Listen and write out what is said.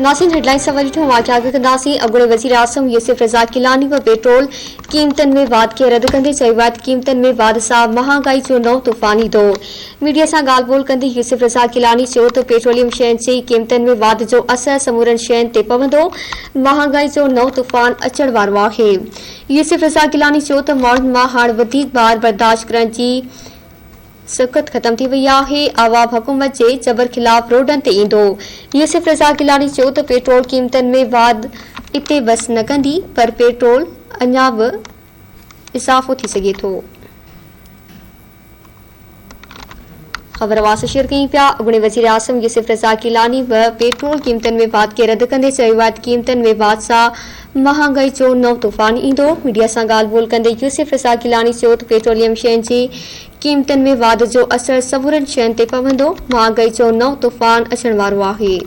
नासिन headline सवारी ठो वाक़िया कंदासीं। अॻूणे वज़ीर आज़म यूसुफ रज़ा गिलानी व पेट्रोल क़ीमतनि में वाध खे रद्द कंदे चयो आहे त क़ीमतनि में वाध सां महांगाई जो नओं तूफ़ान ईंदो। मीडिया सां ॻाल्हि ॿोल कंदे यूसुफ रज़ा गिलानी चयो त पेट्रोलियम शयुनि जी क़ीमतनि में वाध जो असर समूरनि शयुनि ते पवंदो। महांगाई जो नओं तूफ़ान अचण वारो आहे। यूसुफ रज़ा गिलानी चयो त माण्हुनि मां हाणे वधीक बार बर्दाश्त करण जी सख़्त ख़त्म थी वई आहे। आवाम हुकूमत जे जबर ख़िलाफ़ रोडनि ते ईंदो। यूसुफ रज़ा गिलानी चयो त पेट्रोल क़ीमतनि में वाध इते बस न कंदी पर पेट्रोल अञा बि इज़ाफ़ो थी सघे थो। ख़बर वास शेयर कई पिया। अॻूणे वज़ीर आज़म यूसुफ रज़ा गिलानी व पेट्रोल क़ीमतनि में वाध खे रद्द कंदे चयो आहे त क़ीमतनि में वाध सां महांगाई जो नओं तूफ़ान ईंदो। मीडिया सां ॻाल्हि ॿोल कंदे यूसुफ रज़ा गिलानी चयो त पेट्रोलियम शयुनि जी क़ीमतनि में वाध जो असर समूरनि शयुनि ते पवंदो। महांगाई जो नओं तूफ़ान अचण वारो आहे।